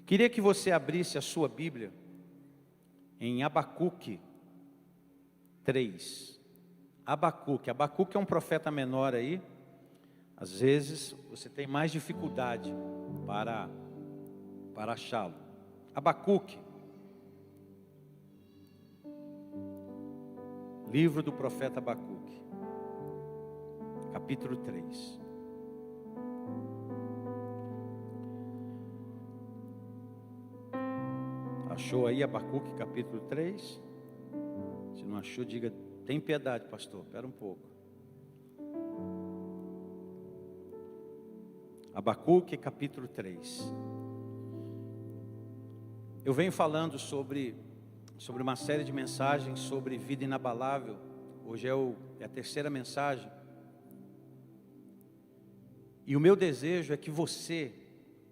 Queria que você abrisse a sua Bíblia em Abacuque 3. Abacuque é um profeta menor aí. Às vezes você tem mais dificuldade para achá-lo. Abacuque, livro do profeta Abacuque, capítulo 3. Achou aí Abacuque capítulo 3? Se não achou, diga: tem piedade, pastor, espera um pouco. Abacuque capítulo 3. Eu venho falando sobre uma série de mensagens sobre vida inabalável. Hoje é a terceira mensagem. E o meu desejo é que você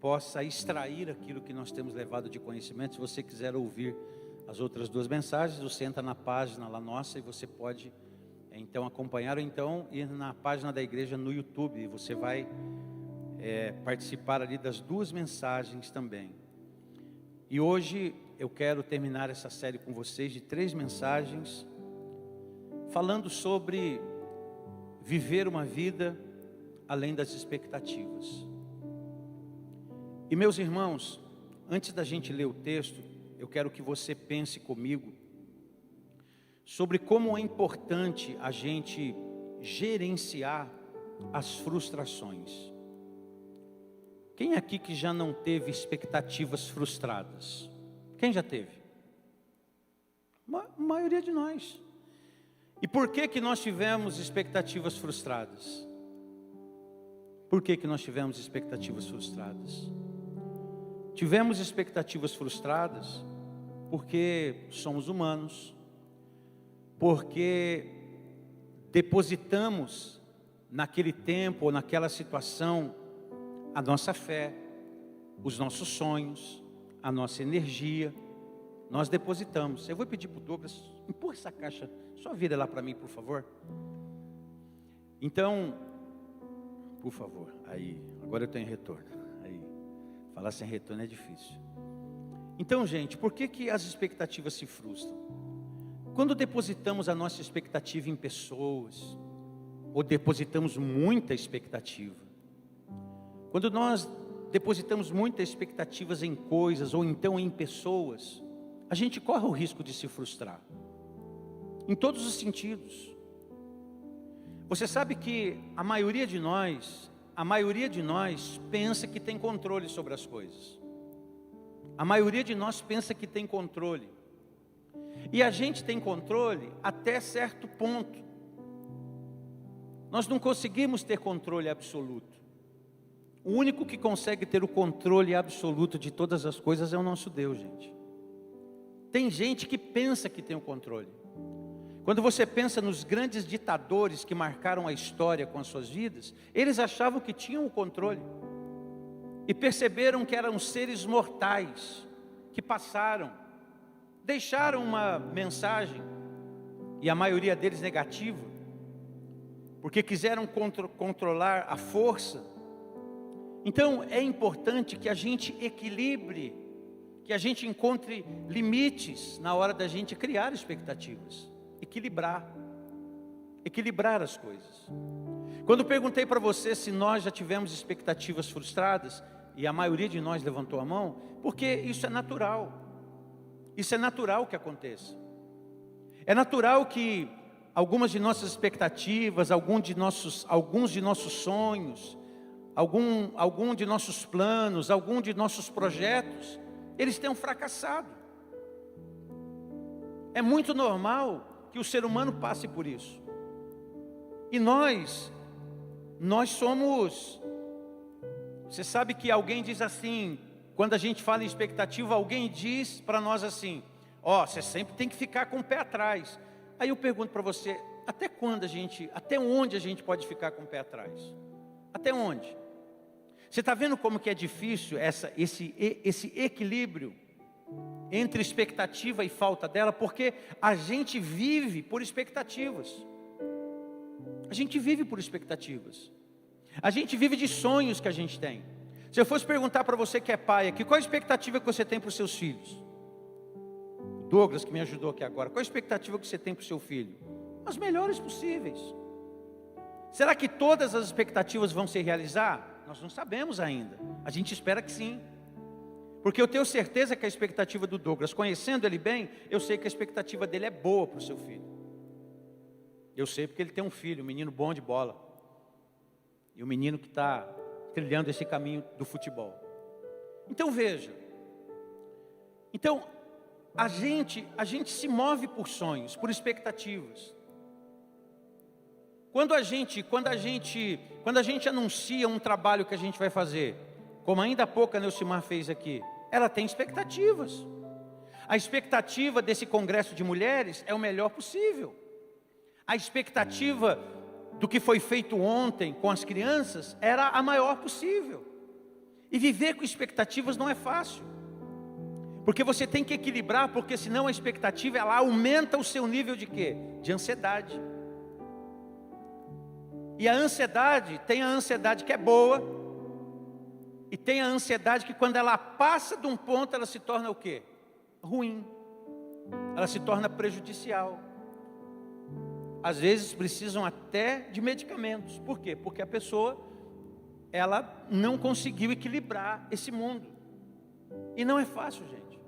possa extrair aquilo que nós temos levado de conhecimento. Se você quiser ouvir as outras duas mensagens, você entra na página lá nossa e você pode então acompanhar, ou então ir na página da igreja no YouTube, e você vai participar ali das duas mensagens também. E hoje eu quero terminar essa série com vocês de 3 mensagens, falando sobre viver uma vida além das expectativas. E meus irmãos, antes da gente ler o texto, eu quero que você pense comigo sobre como é importante a gente gerenciar as frustrações. Quem aqui que já não teve expectativas frustradas? Quem já teve? A maioria de nós. E por que nós tivemos expectativas frustradas? Por que nós tivemos expectativas frustradas? Tivemos expectativas frustradas porque somos humanos, porque depositamos naquele tempo ou naquela situação a nossa fé, os nossos sonhos, a nossa energia. Nós depositamos. Eu vou pedir para o Douglas: empurra essa caixa, só vira lá para mim, por favor. Então, por favor, aí, agora eu tenho retorno. Falar sem retorno é difícil. Então, gente, por que as expectativas se frustram? Quando depositamos a nossa expectativa em pessoas, ou depositamos muita expectativa, quando nós depositamos muitas expectativas em coisas, ou então em pessoas, a gente corre o risco de se frustrar, em todos os sentidos. Você sabe que a maioria de nós pensa que tem controle sobre as coisas. A maioria de nós pensa que tem controle. E a gente tem controle até certo ponto. Nós não conseguimos ter controle absoluto. O único que consegue ter o controle absoluto de todas as coisas é o nosso Deus, gente. Tem gente que pensa que tem o controle. Quando você pensa nos grandes ditadores que marcaram a história com as suas vidas, eles achavam que tinham o controle. E perceberam que eram seres mortais, que passaram, deixaram uma mensagem, e a maioria deles negativa, porque quiseram controlar a força. Então é importante que a gente equilibre, que a gente encontre limites na hora da gente criar expectativas. Equilibrar as coisas. Quando perguntei para você se nós já tivemos expectativas frustradas, e a maioria de nós levantou a mão, porque isso é natural. Isso é natural que aconteça. É natural que algumas de nossas expectativas, alguns de nossos sonhos, algum de nossos planos, algum de nossos projetos, eles tenham fracassado. É muito normal que o ser humano passe por isso. E nós somos... Você sabe que alguém diz assim, quando a gente fala em expectativa, alguém diz para nós assim: você sempre tem que ficar com o pé atrás. Aí eu pergunto para você: até onde a gente pode ficar com o pé atrás? Até onde? Você está vendo como que é difícil esse equilíbrio entre expectativa e falta dela? Porque a gente vive por expectativas. A gente vive por expectativas. A gente vive de sonhos que a gente tem. Se eu fosse perguntar para você que é pai aqui, qual a expectativa que você tem para os seus filhos? Douglas, que me ajudou aqui agora, qual a expectativa que você tem para o seu filho? As melhores possíveis. Será que todas as expectativas vão se realizar? Nós não sabemos ainda. A gente espera que sim. Porque eu tenho certeza que a expectativa do Douglas, conhecendo ele bem, eu sei que a expectativa dele é boa para o seu filho. Eu sei porque ele tem um filho, um menino bom de bola. E um menino que está trilhando esse caminho do futebol. Então veja. Então, a gente se move por sonhos, por expectativas. Quando a gente anuncia um trabalho que a gente vai fazer, como ainda há pouco a Neucimar fez aqui, ela tem expectativas. A expectativa desse congresso de mulheres é o melhor possível. A expectativa do que foi feito ontem com as crianças era a maior possível. E viver com expectativas não é fácil. Porque você tem que equilibrar, porque senão a expectativa ela aumenta o seu nível de quê? De ansiedade. E a ansiedade, tem a ansiedade que é boa, e tem a ansiedade que quando ela passa de um ponto, ela se torna o quê? Ruim. Ela se torna prejudicial. Às vezes precisam até de medicamentos. Por quê? Porque a pessoa, ela não conseguiu equilibrar esse mundo. E não é fácil, gente.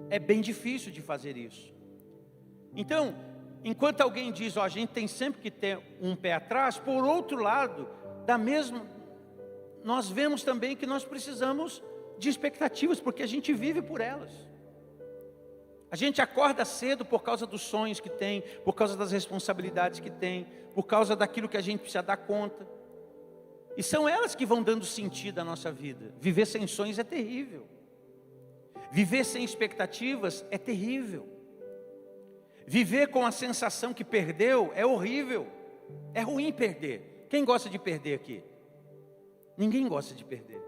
É bem difícil de fazer isso. Então, enquanto alguém diz, a gente tem sempre que ter um pé atrás, por outro lado, nós vemos também que nós precisamos de expectativas, porque a gente vive por elas. A gente acorda cedo por causa dos sonhos que tem, por causa das responsabilidades que tem, por causa daquilo que a gente precisa dar conta. E são elas que vão dando sentido à nossa vida. Viver sem sonhos é terrível. Viver sem expectativas é terrível. Viver com a sensação que perdeu é horrível. É ruim perder. Quem gosta de perder aqui? Ninguém gosta de perder.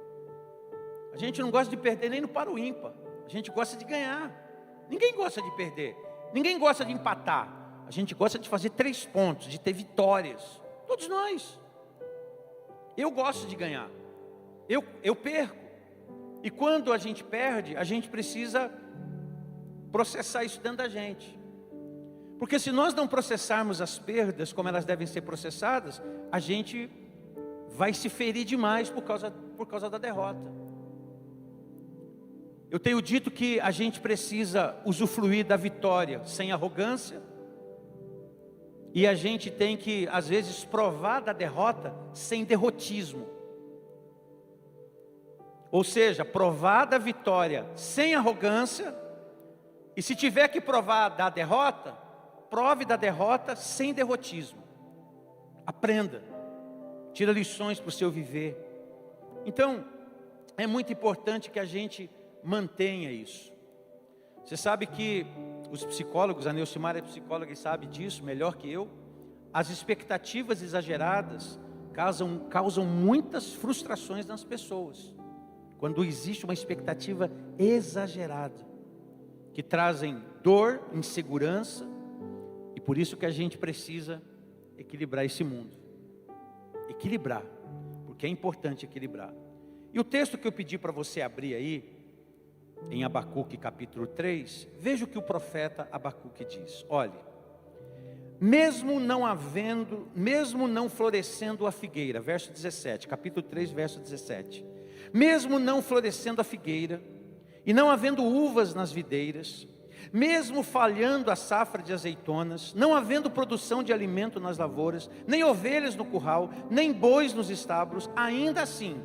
A gente não gosta de perder nem no par ou ímpar. A gente gosta de ganhar. Ninguém gosta de perder. Ninguém gosta de empatar. A gente gosta de fazer 3 pontos, de ter vitórias. Todos nós. Eu gosto de ganhar. Eu perco. E quando a gente perde, a gente precisa processar isso dentro da gente. Porque se nós não processarmos as perdas como elas devem ser processadas, a gente vai se ferir demais por causa da derrota. Eu tenho dito que a gente precisa usufruir da vitória sem arrogância. E a gente tem que, às vezes, provar da derrota sem derrotismo. Ou seja, provar da vitória sem arrogância. E se tiver que provar da derrota, prove da derrota sem derrotismo. Aprenda. Tira lições para o seu viver. Então, é muito importante que a gente mantenha isso. Você sabe que os psicólogos, a Neucimar é psicóloga e sabe disso melhor que eu. As expectativas exageradas causam muitas frustrações nas pessoas. Quando existe uma expectativa exagerada, que trazem dor, insegurança, e por isso que a gente precisa equilibrar esse mundo. Equilibrar, porque é importante equilibrar. E o texto que eu pedi para você abrir aí, em Abacuque capítulo 3, veja o que o profeta Abacuque diz. Olhe, mesmo não florescendo a figueira, verso 17, capítulo 3, verso 17. Mesmo não florescendo a figueira, e não havendo uvas nas videiras, mesmo falhando a safra de azeitonas, não havendo produção de alimento nas lavouras, nem ovelhas no curral, nem bois nos estábulos, ainda assim,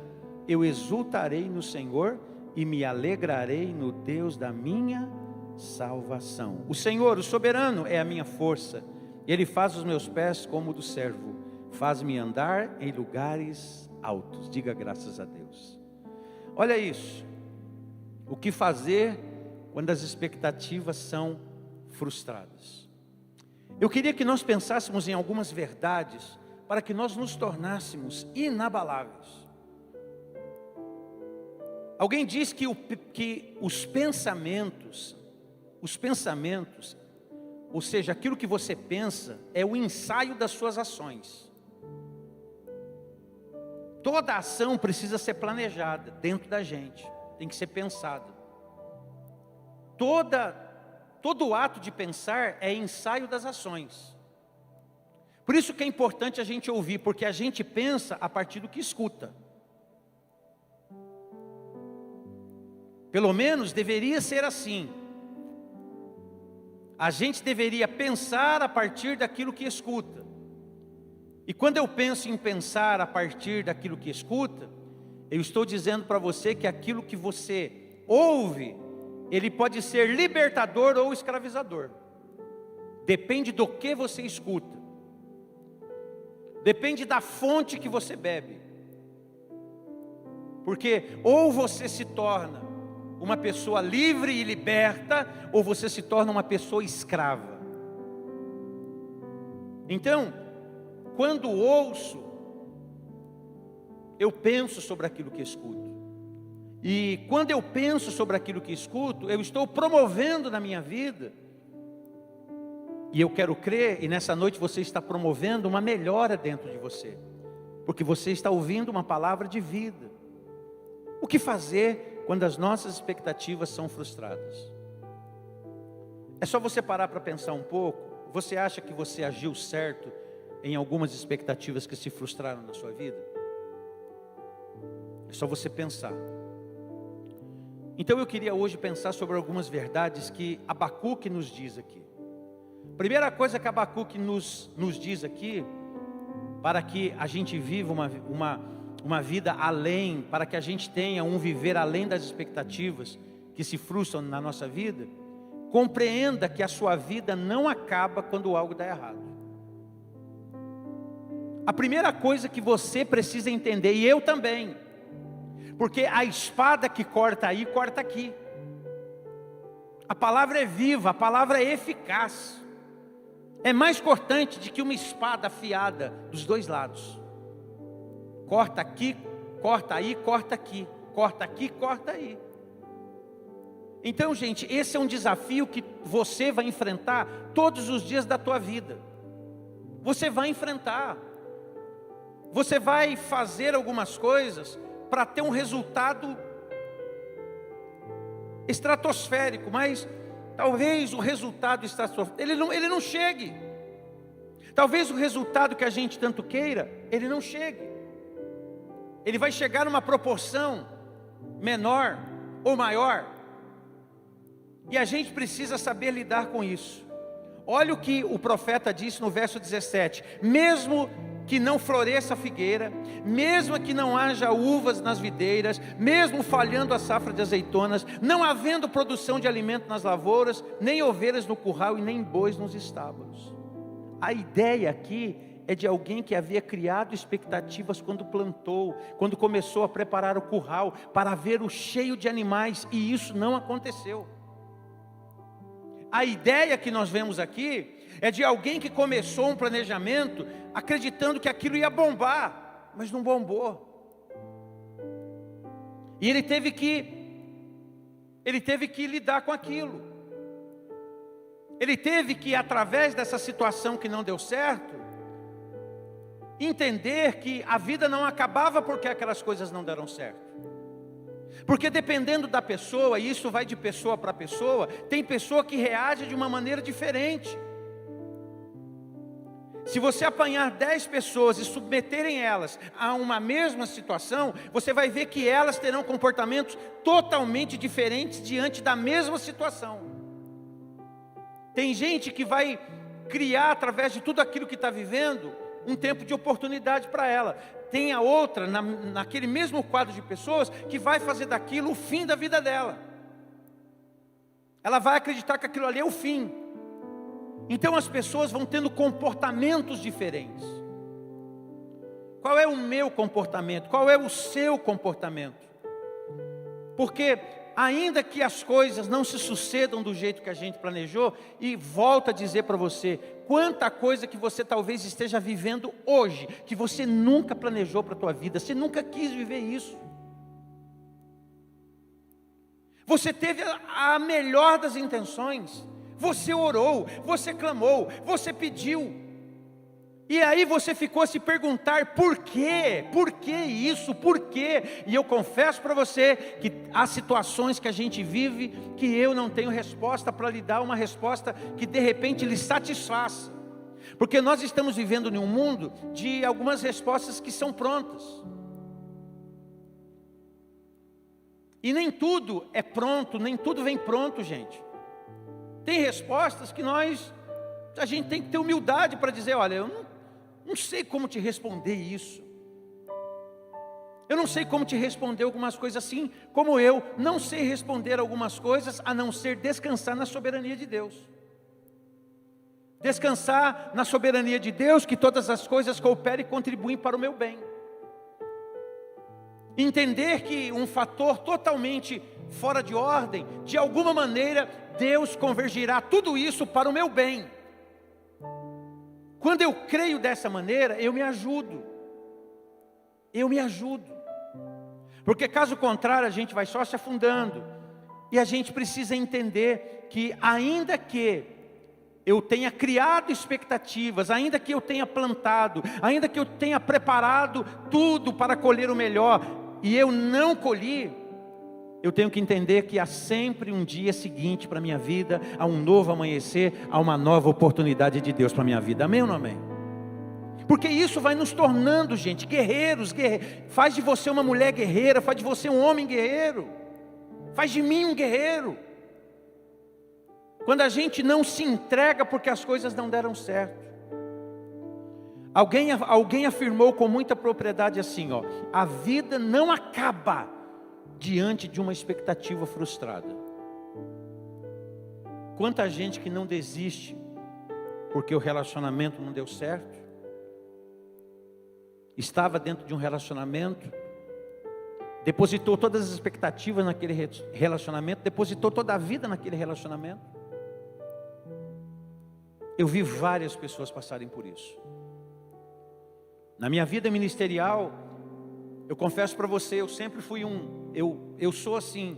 eu exultarei no Senhor e me alegrarei no Deus da minha salvação. O Senhor, o soberano, é a minha força. Ele faz os meus pés como o do servo, faz-me andar em lugares altos. Diga graças a Deus. Olha isso. O que fazer quando as expectativas são frustradas? Eu queria que nós pensássemos em algumas verdades para que nós nos tornássemos inabaláveis. Alguém diz que os pensamentos, ou seja, aquilo que você pensa, é o ensaio das suas ações. Toda ação precisa ser planejada dentro da gente, tem que ser pensada. Todo ato de pensar é ensaio das ações. Por isso que é importante a gente ouvir, porque a gente pensa a partir do que escuta. Pelo menos deveria ser assim. A gente deveria pensar a partir daquilo que escuta. E quando eu penso em pensar a partir daquilo que escuta, eu estou dizendo para você que aquilo que você ouve, ele pode ser libertador ou escravizador. Depende do que você escuta. Depende da fonte que você bebe. Porque ou você se torna uma pessoa livre e liberta, ou você se torna uma pessoa escrava. Então, quando ouço, eu penso sobre aquilo que escuto. E quando eu penso sobre aquilo que escuto, eu estou promovendo na minha vida. E eu quero crer, e nessa noite você está promovendo uma melhora dentro de você. Porque você está ouvindo uma palavra de vida. O que fazer quando as nossas expectativas são frustradas? É só você parar para pensar um pouco. Você acha que você agiu certo em algumas expectativas que se frustraram na sua vida? É só você pensar. Então eu queria hoje pensar sobre algumas verdades que Abacuque nos diz aqui. Primeira coisa que Abacuque nos diz aqui, para que a gente viva uma vida além, para que a gente tenha um viver além das expectativas que se frustram na nossa vida, compreenda que a sua vida não acaba quando algo dá errado. A primeira coisa que você precisa entender, e eu também, porque a espada que corta aí, corta aqui. A palavra é viva, a palavra é eficaz. É mais cortante do que uma espada afiada dos dois lados. Corta aqui, corta aí, corta aqui. Corta aqui, corta aí. Então, gente, esse é um desafio que você vai enfrentar todos os dias da tua vida. Você vai enfrentar. Você vai fazer algumas coisas para ter um resultado estratosférico, mas talvez o resultado estratosférico, ele não chegue. Talvez o resultado que a gente tanto queira, ele não chegue. Ele vai chegar numa proporção menor ou maior. E a gente precisa saber lidar com isso. Olha o que o profeta disse no verso 17: mesmo que não floresça a figueira, mesmo que não haja uvas nas videiras, mesmo falhando a safra de azeitonas, não havendo produção de alimento nas lavouras, nem ovelhas no curral e nem bois nos estábulos. A ideia aqui é de alguém que havia criado expectativas quando plantou, quando começou a preparar o curral para ver o cheio de animais, e isso não aconteceu. A ideia que nós vemos aqui é de alguém que começou um planejamento acreditando que aquilo ia bombar, mas não bombou. E ele teve que lidar com aquilo. Ele teve que, através dessa situação que não deu certo, entender que a vida não acabava porque aquelas coisas não deram certo. Porque dependendo da pessoa, e isso vai de pessoa para pessoa, tem pessoa que reage de uma maneira diferente. Se você apanhar 10 pessoas e submeterem elas a uma mesma situação, você vai ver que elas terão comportamentos totalmente diferentes diante da mesma situação. Tem gente que vai criar, através de tudo aquilo que está vivendo, um tempo de oportunidade para ela. Tem a outra, naquele mesmo quadro de pessoas, que vai fazer daquilo o fim da vida dela. Ela vai acreditar que aquilo ali é o fim. Então as pessoas vão tendo comportamentos diferentes. Qual é o meu comportamento? Qual é o seu comportamento? Porque ainda que as coisas não se sucedam do jeito que a gente planejou, e volto a dizer para você, quanta coisa que você talvez esteja vivendo hoje, que você nunca planejou para a tua vida, você nunca quis viver isso. Você teve a melhor das intenções, você orou, você clamou, você pediu, E aí você ficou a se perguntar por quê? Por que isso? Por quê? E eu confesso para você que há situações que a gente vive que eu não tenho resposta para lhe dar uma resposta que de repente lhe satisfaça. Porque nós estamos vivendo em um mundo de algumas respostas que são prontas. E nem tudo é pronto, nem tudo vem pronto, gente. Tem respostas que a gente tem que ter humildade para dizer, olha, eu não sei como te responder isso. Eu não sei como te responder algumas coisas assim, como eu não sei responder algumas coisas, a não ser descansar na soberania de Deus. Descansar na soberania de Deus, que todas as coisas cooperam e contribuem para o meu bem. Entender que um fator totalmente fora de ordem, de alguma maneira, Deus convergirá tudo isso para o meu bem. Quando eu creio dessa maneira, eu me ajudo. Porque caso contrário, a gente vai só se afundando. E a gente precisa entender que ainda que eu tenha criado expectativas, ainda que eu tenha plantado, ainda que eu tenha preparado tudo para colher o melhor, e eu não colhi, eu tenho que entender que há sempre um dia seguinte para a minha vida, há um novo amanhecer, há uma nova oportunidade de Deus para a minha vida. Amém ou não amém? Porque isso vai nos tornando, gente, guerreiros, faz de você uma mulher guerreira, faz de você um homem guerreiro, faz de mim um guerreiro. Quando a gente não se entrega porque as coisas não deram certo. Alguém afirmou com muita propriedade assim, ó, a vida não acaba diante de uma expectativa frustrada. Quanta gente que não desiste porque o relacionamento não deu certo, estava dentro de um relacionamento, depositou todas as expectativas naquele relacionamento, depositou toda a vida naquele relacionamento. Eu vi várias pessoas passarem por isso. Na minha vida ministerial, eu confesso para você, eu sempre fui eu sou assim,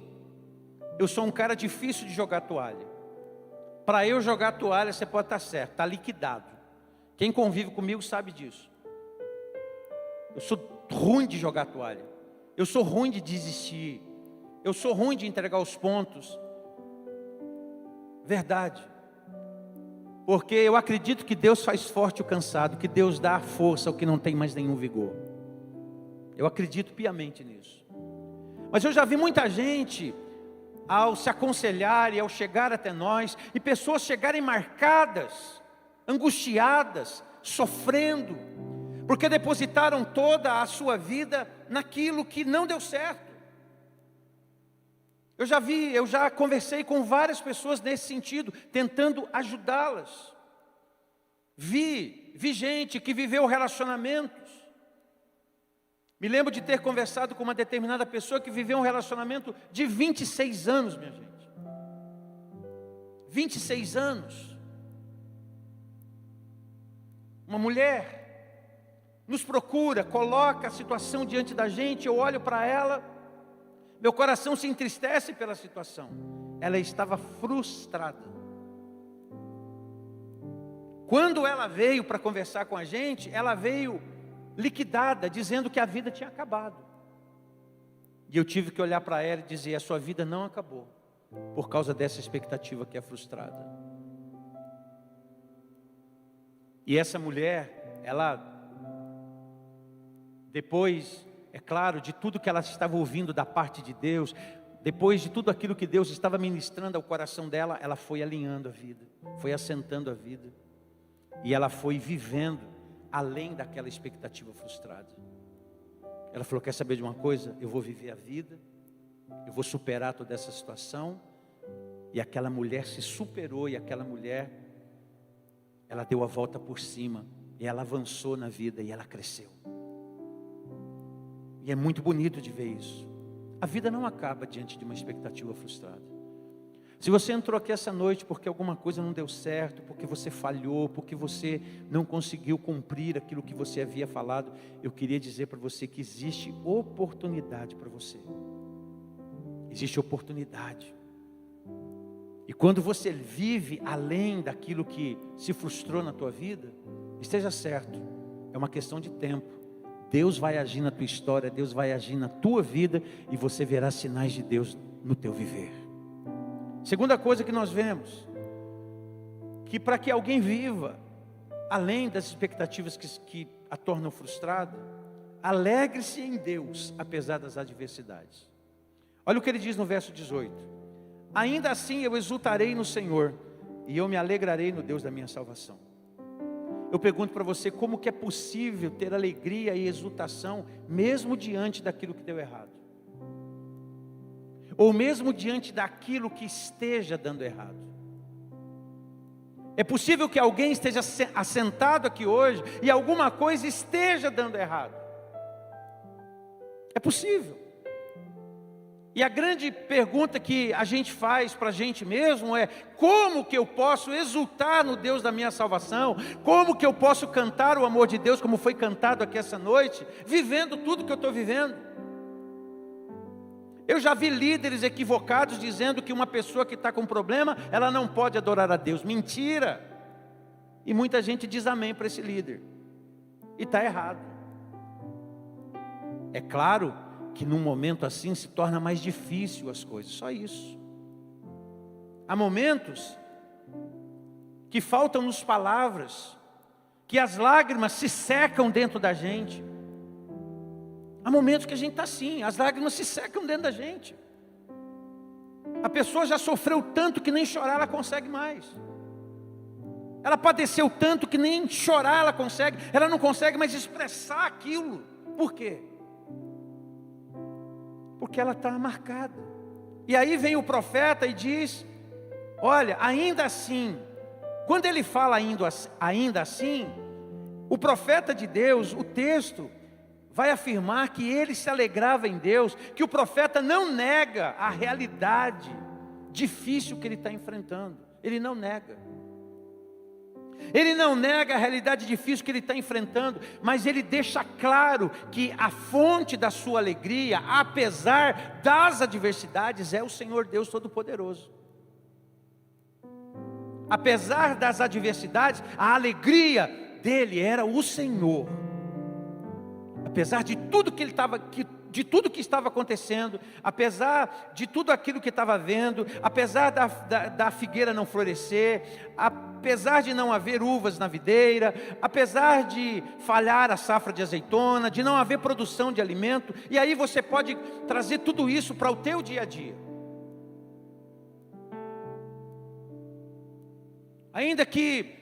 eu sou um cara difícil de jogar toalha. Para eu jogar toalha, você pode estar certo, está liquidado. Quem convive comigo sabe disso. Eu sou ruim de jogar toalha. Eu sou ruim de desistir. Eu sou ruim de entregar os pontos. Verdade. Porque eu acredito que Deus faz forte o cansado, que Deus dá força ao que não tem mais nenhum vigor. Eu acredito piamente nisso. Mas eu já vi muita gente, ao se aconselhar e ao chegar até nós, e pessoas chegarem marcadas, angustiadas, sofrendo, porque depositaram toda a sua vida naquilo que não deu certo. Eu já conversei com várias pessoas nesse sentido, tentando ajudá-las. Vi gente que viveu relacionamentos. Me lembro de ter conversado com uma determinada pessoa que viveu um relacionamento de 26 anos, minha gente. 26 anos. Uma mulher nos procura, coloca a situação diante da gente, eu olho para ela, meu coração se entristece pela situação. Ela estava frustrada. Quando ela veio para conversar com a gente, ela veio liquidada, dizendo que a vida tinha acabado. E eu tive que olhar para ela e dizer, a sua vida não acabou, por causa dessa expectativa que é frustrada. E essa mulher, ela, depois, é claro, de tudo que ela estava ouvindo da parte de Deus, depois de tudo aquilo que Deus estava ministrando ao coração dela, ela foi alinhando a vida, foi assentando a vida, e ela foi vivendo além daquela expectativa frustrada. Ela falou, quer saber de uma coisa? Eu vou viver a vida, eu vou superar toda essa situação. E aquela mulher se superou, e aquela mulher, ela deu a volta por cima, e ela avançou na vida, e ela cresceu. E é muito bonito de ver isso. A vida não acaba diante de uma expectativa frustrada. Se você entrou aqui essa noite porque alguma coisa não deu certo, porque você falhou, porque você não conseguiu cumprir aquilo que você havia falado, eu queria dizer para você que existe oportunidade para você. Existe oportunidade. E quando você vive além daquilo que se frustrou na tua vida, esteja certo, é uma questão de tempo. Deus vai agir na tua história, Deus vai agir na tua vida, e você verá sinais de Deus no teu viver. Segunda coisa que nós vemos, que para que alguém viva além das expectativas que a tornam frustrada, alegre-se em Deus, apesar das adversidades. Olha o que ele diz no verso 18: ainda assim eu exultarei no Senhor, e eu me alegrarei no Deus da minha salvação. Eu pergunto para você, como que é possível ter alegria e exultação, mesmo diante daquilo que deu errado? Ou mesmo diante daquilo que esteja dando errado? É possível que alguém esteja assentado aqui hoje, e alguma coisa esteja dando errado. É possível. E a grande pergunta que a gente faz para a gente mesmo é: como que eu posso exultar no Deus da minha salvação? Como que eu posso cantar o amor de Deus, como foi cantado aqui essa noite, vivendo tudo que eu estou vivendo? Eu já vi líderes equivocados dizendo que uma pessoa que está com problema, ela não pode adorar a Deus. Mentira! E muita gente diz amém para esse líder, e está errado. É claro que num momento assim se torna mais difícil as coisas, só isso. Há momentos que faltam-nos palavras, que as lágrimas se secam dentro da gente. Há momentos que a gente está assim, as lágrimas se secam dentro da gente. A pessoa já sofreu tanto que nem chorar ela consegue mais. Ela padeceu tanto que nem chorar ela consegue, ela não consegue mais expressar aquilo. Por quê? Porque ela está marcada. E aí vem o profeta e diz: olha, ainda assim, quando ele fala ainda assim, o profeta de Deus, o texto vai afirmar que ele se alegrava em Deus, que o profeta não nega a realidade difícil que ele está enfrentando. Ele não nega. Ele não nega a realidade difícil que ele está enfrentando, mas ele deixa claro que a fonte da sua alegria, apesar das adversidades, é o Senhor Deus Todo-Poderoso. Apesar das adversidades, a alegria dele era o Senhor. Apesar de tudo que ele estava, de tudo que estava acontecendo, apesar de tudo aquilo que estava vendo, apesar da figueira não florescer, apesar de não haver uvas na videira, apesar de falhar a safra de azeitona, de não haver produção de alimento, e aí você pode trazer tudo isso para o teu dia a dia. Ainda que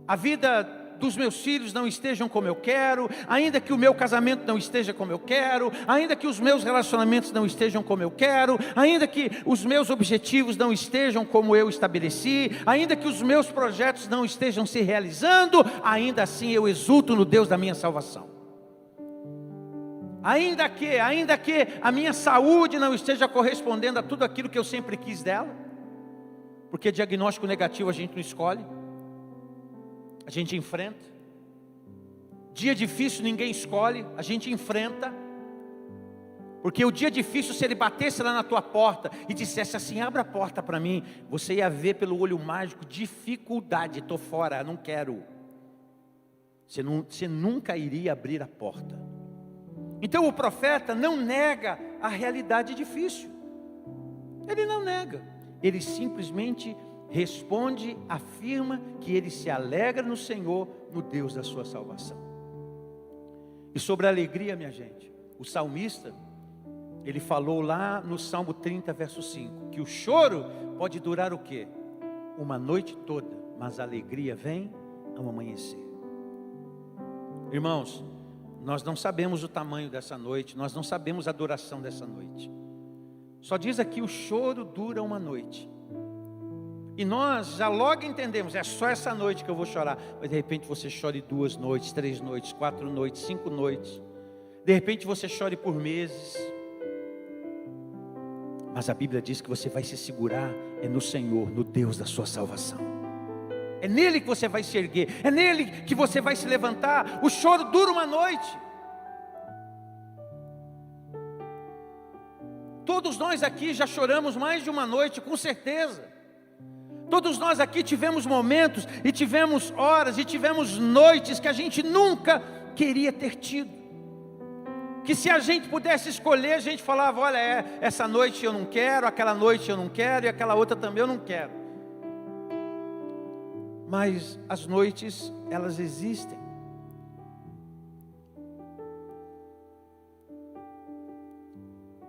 a vida dos meus filhos não estejam como eu quero, ainda que o meu casamento não esteja como eu quero, ainda que os meus relacionamentos não estejam como eu quero, ainda que os meus objetivos não estejam como eu estabeleci, ainda que os meus projetos não estejam se realizando, ainda assim eu exulto no Deus da minha salvação. Ainda que a minha saúde não esteja correspondendo a tudo aquilo que eu sempre quis dela, porque diagnóstico negativo a gente não escolhe, a gente enfrenta. Dia difícil ninguém escolhe, a gente enfrenta. Porque o dia difícil, se ele batesse lá na tua porta e dissesse assim: abra a porta para mim, você ia ver pelo olho mágico dificuldade. Estou fora, não quero. Você nunca iria abrir a porta. Então o profeta não nega a realidade difícil. Ele não nega, ele simplesmente responde, afirma que ele se alegra no Senhor, no Deus da sua salvação. E sobre a alegria, minha gente, o salmista, ele falou lá no Salmo 30, verso 5, que o choro pode durar o quê? Uma noite toda, mas a alegria vem ao amanhecer. Irmãos, nós não sabemos o tamanho dessa noite, nós não sabemos a duração dessa noite. Só diz aqui: o choro dura uma noite. E nós já logo entendemos, é só essa noite que eu vou chorar. Mas de repente você chore 2 noites, 3 noites, 4 noites, 5 noites. De repente você chore por meses. Mas a Bíblia diz que você vai se segurar no Senhor, no Deus da sua salvação. É nele que você vai se erguer, é nele que você vai se levantar. O choro dura uma noite. Todos nós aqui já choramos mais de uma noite, com certeza. Todos nós aqui tivemos momentos, e tivemos horas, e tivemos noites que a gente nunca queria ter tido. Que se a gente pudesse escolher, a gente falava, olha, essa noite eu não quero, aquela noite eu não quero, e aquela outra também eu não quero. Mas as noites, elas existem.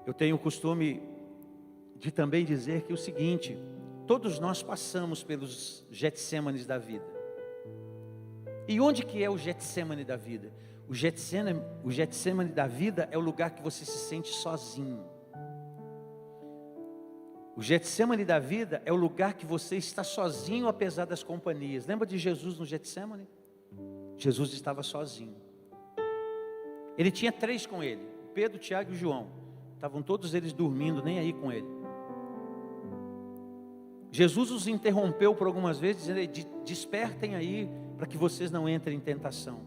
Eu tenho o costume de também dizer que é o seguinte: todos nós passamos pelos Getsêmanes da vida. E onde que é o Getsêmane da vida? O Getsêmane da vida é o lugar que você se sente sozinho. O Getsêmane da vida é o lugar que você está sozinho apesar das companhias. Lembra de Jesus no Getsêmane? Jesus estava sozinho. Ele tinha 3 com ele, Pedro, Tiago e João. Estavam todos eles dormindo, nem aí com ele. Jesus os interrompeu por algumas vezes, dizendo, despertem aí, para que vocês não entrem em tentação.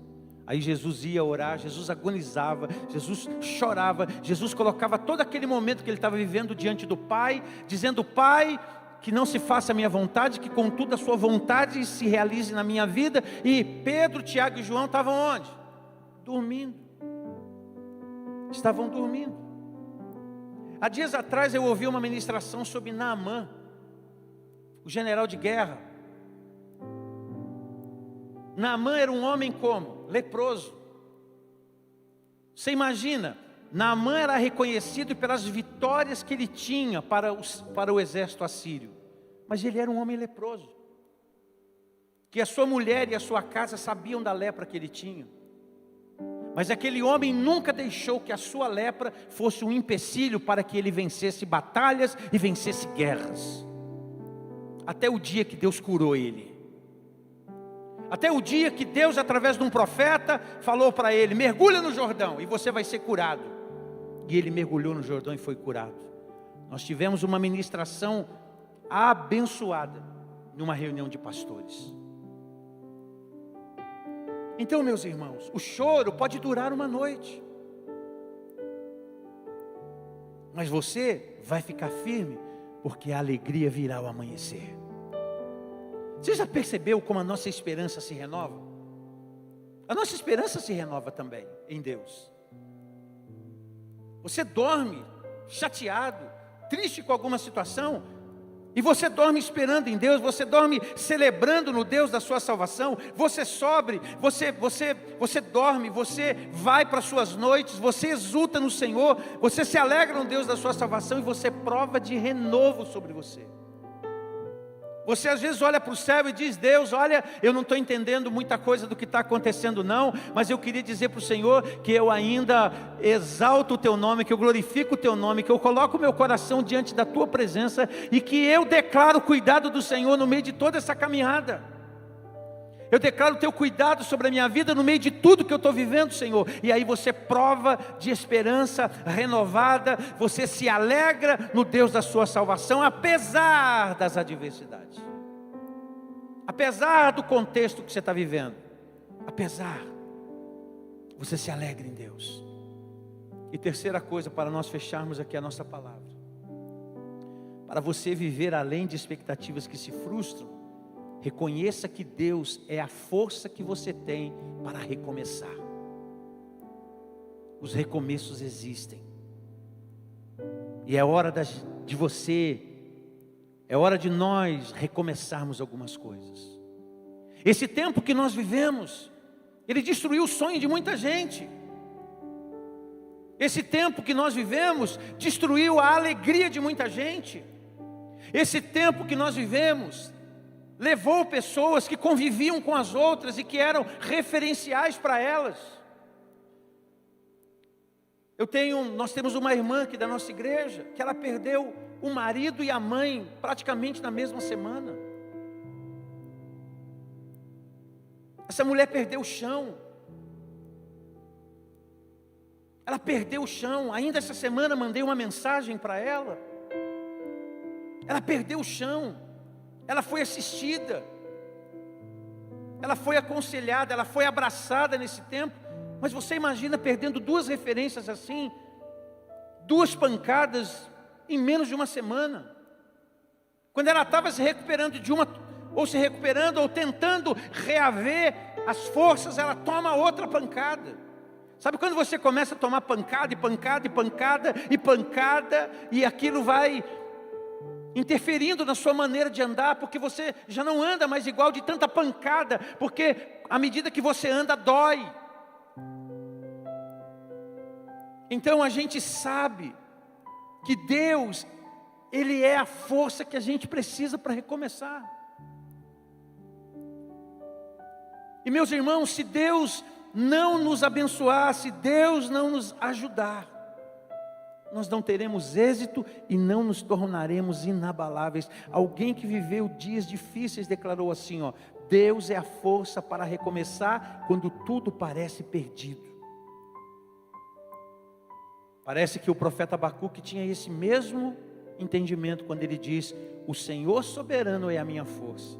Aí Jesus ia orar, Jesus agonizava, Jesus chorava, Jesus colocava todo aquele momento que ele estava vivendo diante do Pai, dizendo, Pai, que não se faça a minha vontade, que contudo a sua vontade se realize na minha vida. E Pedro, Tiago e João estavam onde? Dormindo. Estavam dormindo. Há dias atrás eu ouvi uma ministração sobre Naamã, o general de guerra. Naamã era um homem como? Leproso. Você imagina, Naamã era reconhecido pelas vitórias que ele tinha para o exército assírio. Mas ele era um homem leproso. Que a sua mulher e a sua casa sabiam da lepra que ele tinha. Mas aquele homem nunca deixou que a sua lepra fosse um empecilho para que ele vencesse batalhas e vencesse guerras. Até o dia que Deus curou ele. Até o dia que Deus, através de um profeta, falou para ele, mergulha no Jordão e você vai ser curado. E ele mergulhou no Jordão e foi curado. Nós tivemos uma ministração abençoada numa reunião de pastores. Então, meus irmãos, o choro pode durar uma noite, mas você vai ficar firme, porque a alegria virá ao amanhecer. Você já percebeu como a nossa esperança se renova? A nossa esperança se renova também em Deus. Você dorme chateado, triste com alguma situação, e você dorme esperando em Deus, você dorme celebrando no Deus da sua salvação, você sobre, você dorme, você vai para as suas noites, você exulta no Senhor, você se alegra no Deus da sua salvação e você prova de renovo sobre você. Você às vezes olha para o céu e diz, Deus, olha, eu não estou entendendo muita coisa do que está acontecendo não, mas eu queria dizer para o Senhor que eu ainda exalto o Teu nome, que eu glorifico o Teu nome, que eu coloco o meu coração diante da Tua presença e que eu declaro o cuidado do Senhor no meio de toda essa caminhada. Eu declaro o Teu cuidado sobre a minha vida no meio de tudo que eu estou vivendo, Senhor. E aí você prova de esperança renovada, você se alegra no Deus da sua salvação, apesar das adversidades. Apesar do contexto que você está vivendo. Apesar, você se alegra em Deus. E terceira coisa, para nós fecharmos aqui a nossa palavra. Para você viver além de expectativas que se frustram, reconheça que Deus é a força que você tem para recomeçar. Os recomeços existem. E é hora de você, é hora de nós recomeçarmos algumas coisas. Esse tempo que nós vivemos, ele destruiu o sonho de muita gente. Esse tempo que nós vivemos, destruiu a alegria de muita gente. Esse tempo que nós vivemos, levou pessoas que conviviam com as outras e que eram referenciais para elas. Nós temos uma irmã aqui da nossa igreja, que ela perdeu o marido e a mãe praticamente na mesma semana. Essa mulher perdeu o chão. Ela perdeu o chão. Ainda essa semana mandei uma mensagem para ela. Ela perdeu o chão. Ela foi assistida, ela foi aconselhada, ela foi abraçada nesse tempo. Mas você imagina perdendo 2 referências assim, 2 pancadas em menos de uma semana. Quando ela estava se recuperando de uma, ou se recuperando, ou tentando reaver as forças, ela toma outra pancada. Sabe quando você começa a tomar pancada, e pancada, e pancada, e pancada, e aquilo vai interferindo na sua maneira de andar, porque você já não anda mais igual de tanta pancada, porque à medida que você anda, dói. Então a gente sabe que Deus, Ele é a força que a gente precisa para recomeçar. E meus irmãos, se Deus não nos abençoar, se Deus não nos ajudar, nós não teremos êxito e não nos tornaremos inabaláveis. Alguém que viveu dias difíceis declarou assim, ó: Deus é a força para recomeçar quando tudo parece perdido. Parece que o profeta Abacuque tinha esse mesmo entendimento quando ele diz: o Senhor soberano é a minha força.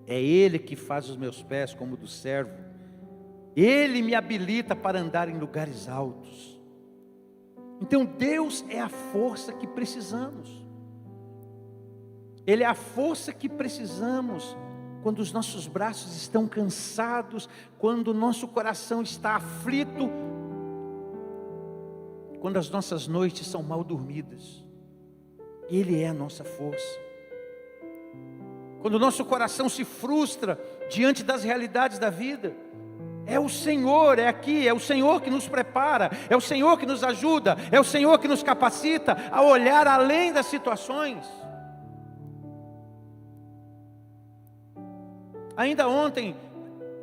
É Ele que faz os meus pés como do servo. Ele me habilita para andar em lugares altos. Então Deus é a força que precisamos. Ele é a força que precisamos quando os nossos braços estão cansados, quando o nosso coração está aflito, quando as nossas noites são mal dormidas. Ele é a nossa força. Quando o nosso coração se frustra diante das realidades da vida, é o Senhor, é aqui, é o Senhor que nos prepara, é o Senhor que nos ajuda, é o Senhor que nos capacita a olhar além das situações. Ainda ontem,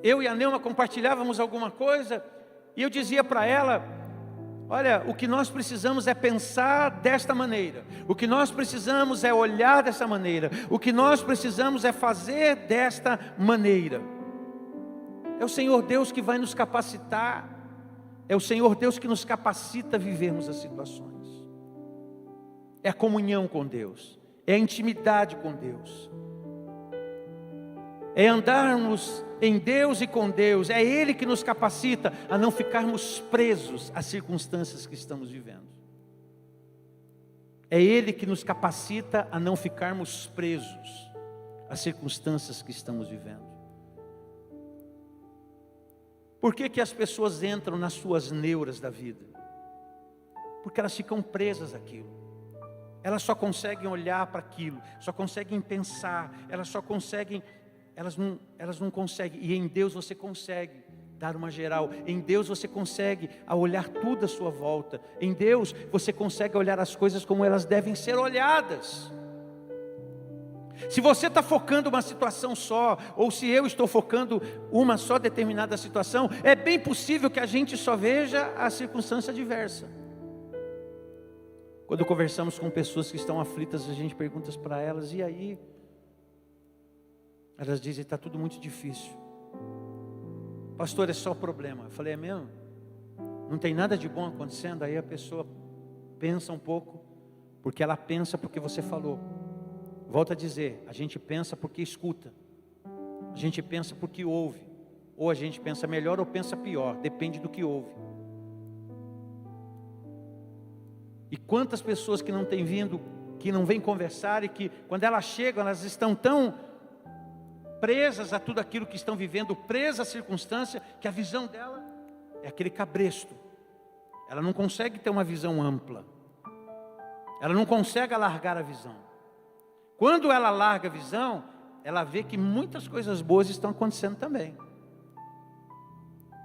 eu e a Neuma compartilhávamos alguma coisa, e eu dizia para ela: olha, o que nós precisamos é pensar desta maneira, o que nós precisamos é olhar dessa maneira, o que nós precisamos é fazer desta maneira. É o Senhor Deus que vai nos capacitar, é o Senhor Deus que nos capacita a vivermos as situações. É a comunhão com Deus, é a intimidade com Deus, é andarmos em Deus e com Deus. É Ele que nos capacita a não ficarmos presos às circunstâncias que estamos vivendo. É Ele que nos capacita a não ficarmos presos às circunstâncias que estamos vivendo. Por que que as pessoas entram nas suas neuras da vida? Porque elas ficam presas àquilo. Elas só conseguem olhar para aquilo, só conseguem pensar, elas não conseguem. E em Deus você consegue dar uma geral. Em Deus você consegue olhar tudo à sua volta. Em Deus você consegue olhar as coisas como elas devem ser olhadas. Se você está focando uma situação só, ou se eu estou focando uma só determinada situação, é bem possível que a gente só veja a circunstância adversa. Quando conversamos com pessoas que estão aflitas, a gente pergunta para elas: e aí? Elas dizem: está tudo muito difícil. Pastor, é só problema. Eu falei: é mesmo? Não tem nada de bom acontecendo? Aí a pessoa pensa um pouco, porque ela pensa porque você falou. Volto a dizer, a gente pensa porque escuta, a gente pensa porque ouve, ou a gente pensa melhor ou pensa pior, depende do que ouve. E quantas pessoas que não têm vindo, que não vêm conversar, e que quando elas chegam, elas estão tão presas a tudo aquilo que estão vivendo, presas à circunstância, que a visão dela é aquele cabresto. Ela não consegue ter uma visão ampla, ela não consegue alargar a visão. Quando ela larga a visão, ela vê que muitas coisas boas estão acontecendo também.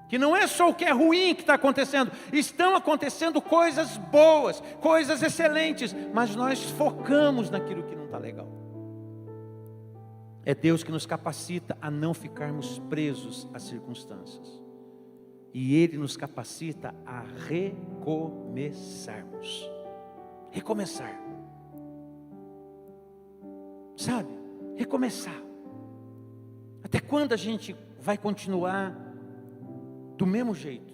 Que não é só o que é ruim que está acontecendo, estão acontecendo coisas boas, coisas excelentes, mas nós focamos naquilo que não está legal. É Deus que nos capacita a não ficarmos presos às circunstâncias. E Ele nos capacita a recomeçarmos. Recomeçar. Sabe? Recomeçar. Até quando a gente vai continuar do mesmo jeito?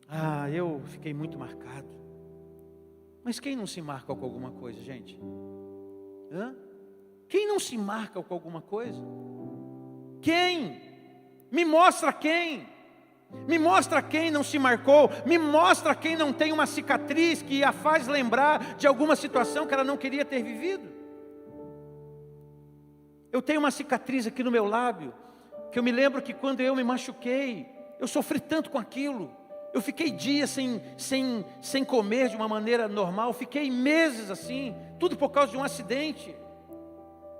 Ah, eu fiquei muito marcado. Mas quem não se marca com alguma coisa, gente? Hã? Quem não se marca com alguma coisa? Quem? Me mostra quem? Me mostra quem não se marcou. Me mostra quem não tem uma cicatriz que a faz lembrar de alguma situação que ela não queria ter vivido. Eu tenho uma cicatriz aqui no meu lábio, que eu me lembro que quando eu me machuquei, eu sofri tanto com aquilo. Eu fiquei dias sem comer de uma maneira normal. Fiquei meses assim, tudo por causa de um acidente.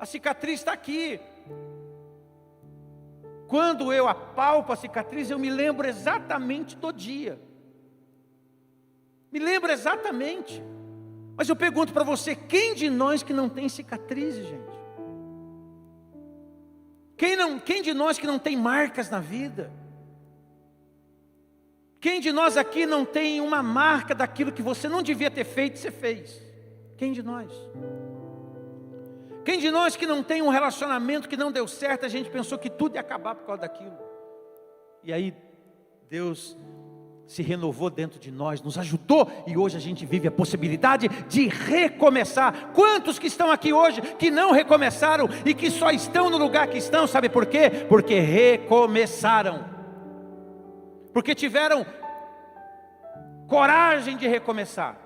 A cicatriz está aqui. Quando eu apalpo a cicatriz, eu me lembro exatamente do dia. Me lembro exatamente. Mas eu pergunto para você, quem de nós que não tem cicatrizes, gente? Quem de nós que não tem marcas na vida? Quem de nós aqui não tem uma marca daquilo que você não devia ter feito, você fez? Quem de nós? Quem de nós que não tem um relacionamento que não deu certo, a gente pensou que tudo ia acabar por causa daquilo. E aí Deus se renovou dentro de nós, nos ajudou, e hoje a gente vive a possibilidade de recomeçar. Quantos que estão aqui hoje que não recomeçaram e que só estão no lugar que estão, sabe por quê? Porque recomeçaram. Porque tiveram coragem de recomeçar.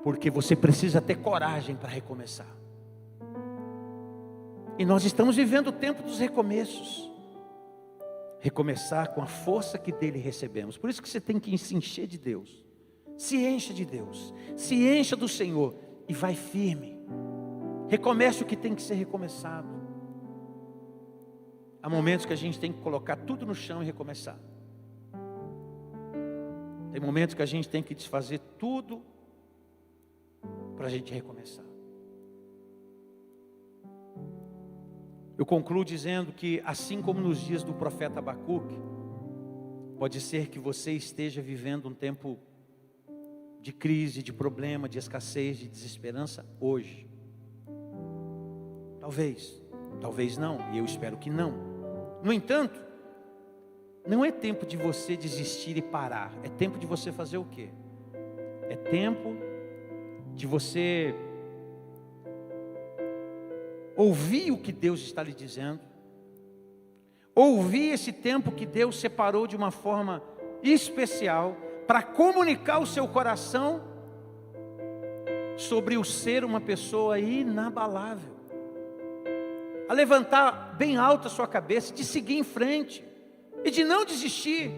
Porque você precisa ter coragem para recomeçar. E nós estamos vivendo o tempo dos recomeços. Recomeçar com a força que dele recebemos. Por isso que você tem que se encher de Deus. Se encha de Deus. Se encha do Senhor. E vai firme. Recomece o que tem que ser recomeçado. Há momentos que a gente tem que colocar tudo no chão e recomeçar. Tem momentos que a gente tem que desfazer tudo para a gente recomeçar. Eu concluo dizendo que, assim como nos dias do profeta Abacuque, pode ser que você esteja vivendo um tempo de crise, de problema, de escassez, de desesperança hoje. Talvez não, e eu espero que não. No entanto, não é tempo de você desistir e parar. É tempo de você fazer o quê? É tempo de você ouvir o que Deus está lhe dizendo. Ouvir esse tempo que Deus separou de uma forma especial para comunicar ao seu coração sobre o ser uma pessoa inabalável. A levantar bem alto a sua cabeça, de seguir em frente e de não desistir,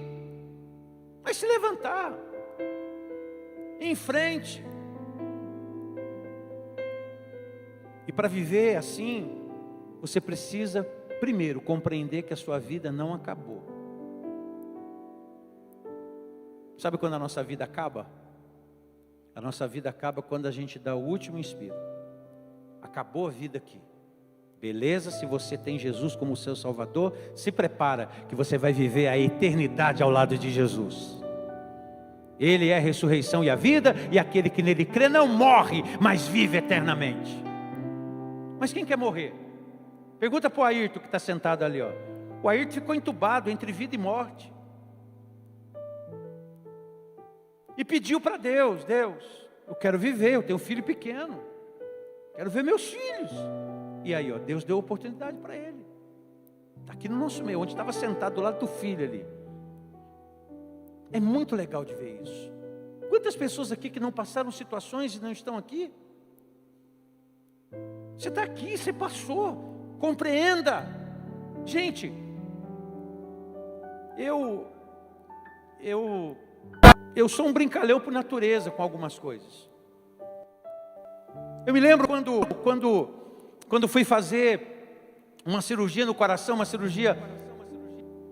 mas se levantar em frente. E para viver assim, você precisa primeiro compreender que a sua vida não acabou. Sabe quando a nossa vida acaba? A nossa vida acaba quando a gente dá o último inspiro. Acabou a vida aqui. Beleza, se você tem Jesus como seu Salvador, se prepara que você vai viver a eternidade ao lado de Jesus. Ele é a ressurreição e a vida, e aquele que nele crê não morre, mas vive eternamente. Mas quem quer morrer? Pergunta para o Ayrton que está sentado ali, ó. O Ayrton ficou entubado entre vida e morte. E pediu para Deus, eu quero viver, eu tenho um filho pequeno. Quero ver meus filhos. E aí, ó, Deus deu oportunidade para ele. Está aqui no nosso meio, onde estava sentado do lado do filho ali. É muito legal de ver isso. Quantas pessoas aqui que não passaram situações e não estão aqui? Você está aqui, você passou. Compreenda. Gente, eu sou um brincalhão por natureza com algumas coisas. Eu me lembro quando fui fazer uma cirurgia no coração, uma cirurgia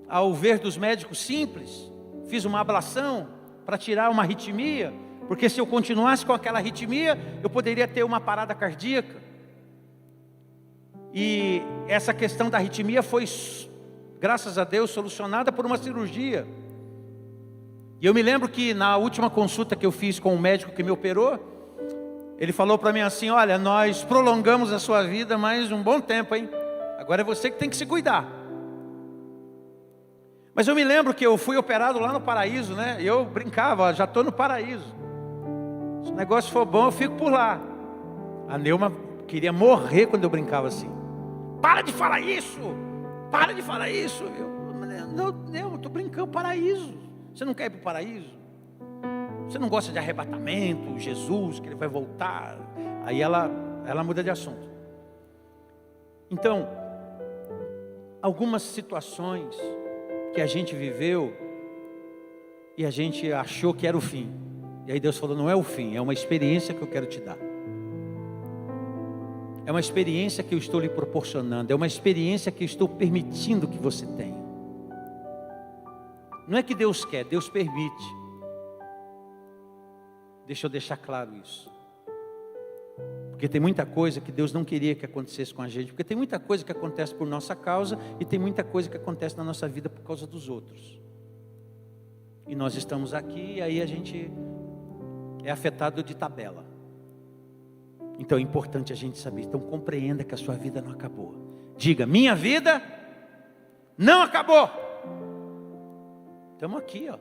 ao ver dos médicos simples. Fiz uma ablação para tirar uma arritmia, porque se eu continuasse com aquela arritmia, eu poderia ter uma parada cardíaca. E essa questão da arritmia foi, graças a Deus, solucionada por uma cirurgia. E eu me lembro que na última consulta que eu fiz com o médico que me operou, ele falou para mim assim: olha, nós prolongamos a sua vida mais um bom tempo, hein? Agora é você que tem que se cuidar. Mas eu me lembro que eu fui operado lá no paraíso, né? E eu brincava, ó, já estou no paraíso. Se o negócio for bom, eu fico por lá. A Neuma queria morrer quando eu brincava assim. Para de falar isso! Para de falar isso! eu estou brincando, paraíso. Você não quer ir para o paraíso? Você não gosta de arrebatamento, Jesus, que ele vai voltar? Aí ela muda de assunto. Então, algumas situações que a gente viveu e a gente achou que era o fim. E aí Deus falou, não é o fim, é uma experiência que eu quero te dar. É uma experiência que eu estou lhe proporcionando, é uma experiência que eu estou permitindo que você tenha. Não é que Deus quer, Deus permite. Deixa eu deixar claro isso. Porque tem muita coisa que Deus não queria que acontecesse com a gente. Porque tem muita coisa que acontece por nossa causa e tem muita coisa que acontece na nossa vida por causa dos outros. E nós estamos aqui e aí a gente é afetado de tabela. Então é importante a gente saber. Então compreenda que a sua vida não acabou. Diga, minha vida não acabou. Estamos aqui, ó.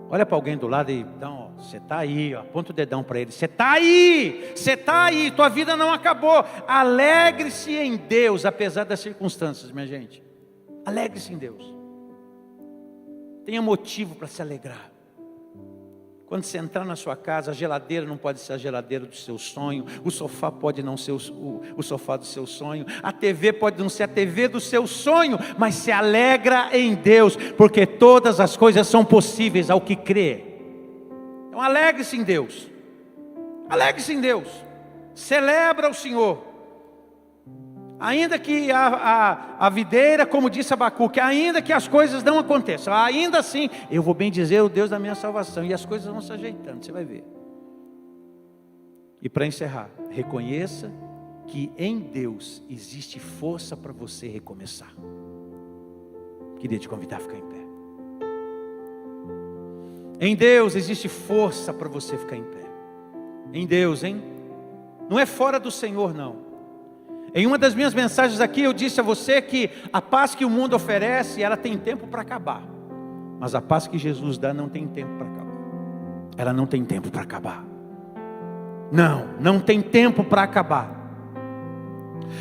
Olha para alguém do lado e então, você está aí, ó, aponta o dedão para ele. Você está aí, tua vida não acabou. Alegre-se em Deus, apesar das circunstâncias, minha gente. Alegre-se em Deus. Tenha motivo para se alegrar. Quando você entrar na sua casa, a geladeira não pode ser a geladeira do seu sonho, o sofá pode não ser o sofá do seu sonho, a TV pode não ser a TV do seu sonho, mas se alegra em Deus, porque todas as coisas são possíveis ao que crê. Então alegre-se em Deus, alegre-se em Deus, celebra o Senhor. Ainda que a videira, como disse Abacuque, ainda que as coisas não aconteçam, ainda assim, eu vou bem dizer o Deus da minha salvação, e as coisas vão se ajeitando, você vai ver. E para encerrar, reconheça que em Deus existe força para você recomeçar. Queria te convidar a ficar em pé. Em Deus existe força para você ficar em pé. Em Deus, hein? Não é fora do Senhor, não. Em uma das minhas mensagens aqui eu disse a você que a paz que o mundo oferece, ela tem tempo para acabar. Mas a paz que Jesus dá não tem tempo para acabar. Ela não tem tempo para acabar. Não tem tempo para acabar.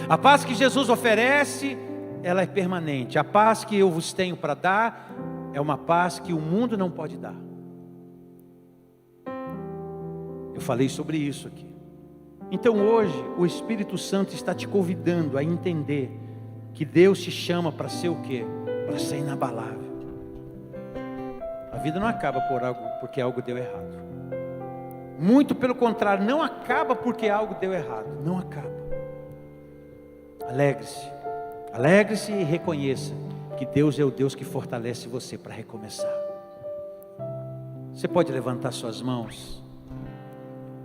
A paz que Jesus oferece, ela é permanente. A paz que eu vos tenho para dar, é uma paz que o mundo não pode dar. Eu falei sobre isso aqui. Então hoje o Espírito Santo está te convidando a entender que Deus te chama para ser o quê? Para ser inabalável. A vida não acaba porque algo deu errado. Muito pelo contrário, não acaba porque algo deu errado. Não acaba. Alegre-se. Alegre-se e reconheça que Deus é o Deus que fortalece você para recomeçar. Você pode levantar suas mãos.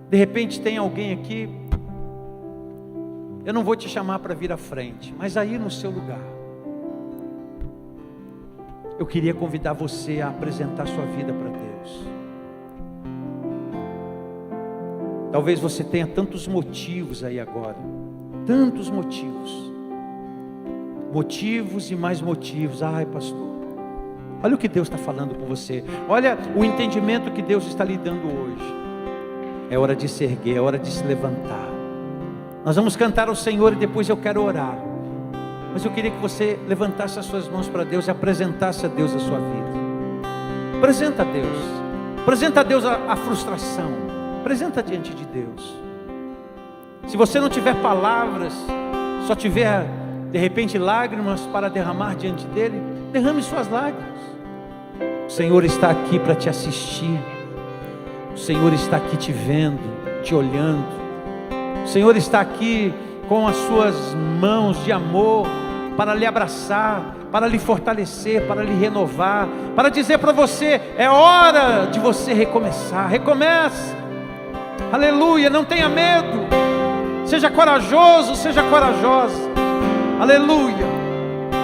De repente tem alguém aqui, eu não vou te chamar para vir à frente, mas aí no seu lugar, eu queria convidar você a apresentar sua vida para Deus. Talvez você tenha tantos motivos aí agora, tantos motivos e mais motivos. Ai, pastor, olha o que Deus está falando com você, olha o entendimento que Deus está lhe dando hoje. É hora de se erguer, é hora de se levantar. Nós vamos cantar ao Senhor e depois eu quero orar. Mas eu queria que você levantasse as suas mãos para Deus e apresentasse a Deus a sua vida. Apresenta a Deus. Apresenta a Deus a frustração. Apresenta diante de Deus. Se você não tiver palavras, só tiver de repente lágrimas para derramar diante dele, derrame suas lágrimas. O Senhor está aqui para te assistir. O Senhor está aqui te vendo, te olhando. O Senhor está aqui com as suas mãos de amor para lhe abraçar, para lhe fortalecer, para lhe renovar, para dizer para você, é hora de você recomeçar. Recomece. Aleluia, não tenha medo. Seja corajoso, seja corajosa. Aleluia.